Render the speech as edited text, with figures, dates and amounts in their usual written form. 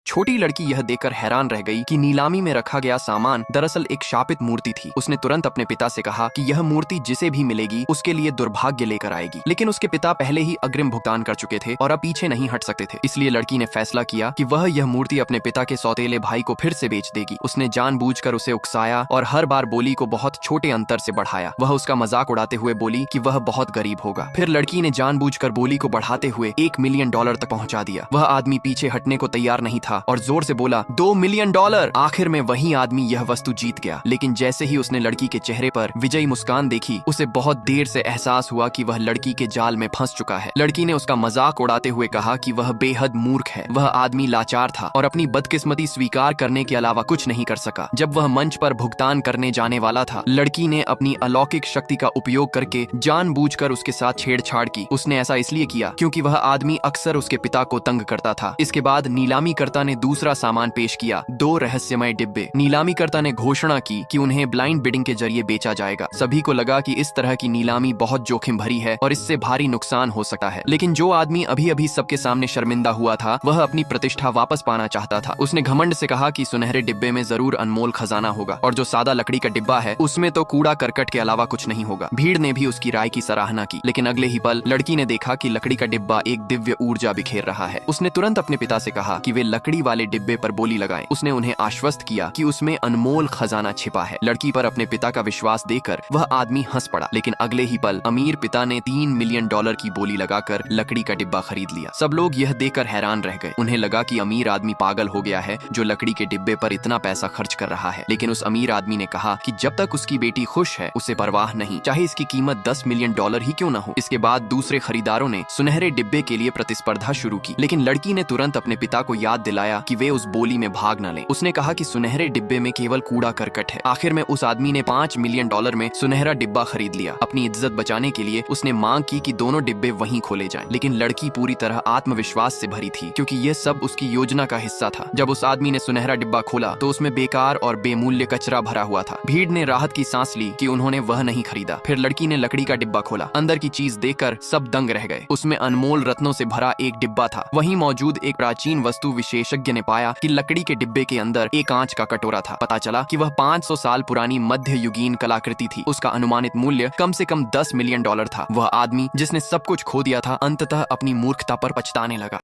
छोटी लड़की यह देखकर हैरान रह गई कि नीलामी में रखा गया सामान दरअसल एक शापित मूर्ति थी। उसने तुरंत अपने पिता से कहा कि यह मूर्ति जिसे भी मिलेगी उसके लिए दुर्भाग्य लेकर आएगी। लेकिन उसके पिता पहले ही अग्रिम भुगतान कर चुके थे और अब पीछे नहीं हट सकते थे। इसलिए लड़की ने फैसला किया कि वह यह मूर्ति अपने पिता के सौतेले भाई को फिर से बेच देगी। उसने जानबूझकर उसे उकसाया और हर बार बोली को बहुत छोटे अंतर से बढ़ाया। वह उसका मजाक उड़ाते हुए बोली कि वह बहुत गरीब होगा। फिर लड़की ने जानबूझकर बोली को बढ़ाते हुए $1 मिलियन तक पहुंचा दिया। वह आदमी पीछे हटने को तैयार नहीं था और जोर से बोला $2 मिलियन। आखिर में वही आदमी यह वस्तु जीत गया। लेकिन जैसे ही उसने लड़की के चेहरे पर विजयी मुस्कान देखी, उसे बहुत देर से एहसास हुआ कि वह लड़की के जाल में फंस चुका है। लड़की ने उसका मजाक उड़ाते हुए कहा कि वह बेहद मूर्ख है। वह आदमी लाचार था और अपनी बदकिस्मती स्वीकार करने के अलावा कुछ नहीं कर सका। जब वह मंच पर भुगतान करने जाने वाला था, लड़की ने अपनी अलौकिक शक्ति का उपयोग करके जानबूझकर उसके साथ छेड़छाड़ की। उसने ऐसा इसलिए किया क्योंकि वह आदमी अक्सर उसके पिता को तंग करता था। इसके बाद नीलामीकर्ता ने दूसरा सामान पेश किया, 2 रहस्यमय डिब्बे। नीलामीकर्ता ने घोषणा की कि उन्हें ब्लाइंड बिडिंग के जरिए बेचा जाएगा। सभी को लगा कि इस तरह की नीलामी बहुत जोखिम भरी है और इससे भारी नुकसान हो सकता है। लेकिन जो आदमी अभी अभी सबके सामने शर्मिंदा हुआ था, वह अपनी प्रतिष्ठा वापस पाना चाहता था। उसने घमंड से कहा कि सुनहरे डिब्बे में जरूर अनमोल खजाना होगा और जो सादा लकड़ी का डिब्बा है उसमें तो कूड़ा करकट के अलावा कुछ नहीं होगा। भीड़ ने भी उसकी राय की सराहना की। लेकिन अगले ही पल लड़की ने देखा कि लकड़ी का डिब्बा एक दिव्य ऊर्जा बिखेर रहा है। उसने तुरंत अपने पिता से कहा कि वे लकड़ी वाले डिब्बे पर बोली लगाएं। उसने उन्हें आश्वस्त किया कि उसमें अनमोल खजाना छिपा है। लड़की पर अपने पिता का विश्वास देकर वह आदमी हंस पड़ा। लेकिन अगले ही पल अमीर पिता ने $3 मिलियन की बोली लगाकर लकड़ी का डिब्बा खरीद लिया। सब लोग यह देखकर हैरान रह गए। उन्हें लगा कि अमीर आदमी पागल हो गया है जो लकड़ी के डिब्बे पर इतना पैसा खर्च कर रहा है। लेकिन उस अमीर आदमी ने कहा कि जब तक उसकी बेटी खुश है उसे परवाह नहीं, चाहे इसकी कीमत $10 मिलियन ही क्यों न हो। इसके बाद दूसरे खरीदारों ने सुनहरे डिब्बे के लिए प्रतिस्पर्धा शुरू की। लेकिन लड़की ने तुरंत अपने पिता को याद दिलाया कि वे उस बोली में भाग न लें। उसने कहा कि सुनहरे डिब्बे में केवल कूड़ा करकट है। आखिर में उस आदमी ने $5 मिलियन में सुनहरा डिब्बा खरीद लिया। अपनी इज्जत बचाने के लिए उसने मांग की कि दोनों डिब्बे वहीं खोले जाएं। लेकिन लड़की पूरी तरह आत्मविश्वास से भरी थी क्योंकि यह सब उसकी योजना का हिस्सा था। जब उस आदमी ने सुनहरा डिब्बा खोला तो उसमें बेकार और बेमूल्य कचरा भरा हुआ था। भीड़ ने राहत की सांस ली कि उन्होंने वह नहीं खरीदा। फिर लड़की ने लकड़ी का डिब्बा खोला। अंदर की चीज देखकर सब दंग रह गए। उसमें अनमोल रत्नों से भरा एक डिब्बा था। वहीं मौजूद एक प्राचीन वस्तु विशेषज्ञ ने पाया कि लकड़ी के डिब्बे के अंदर एक कांच का कटोरा था। पता चला कि वह 500 साल पुरानी मध्य युगीन कलाकृति थी। उसका अनुमानित मूल्य कम से कम $10 मिलियन था। वह आदमी जिसने सब कुछ खो दिया था, अंततः अपनी मूर्खता पर पछताने लगा।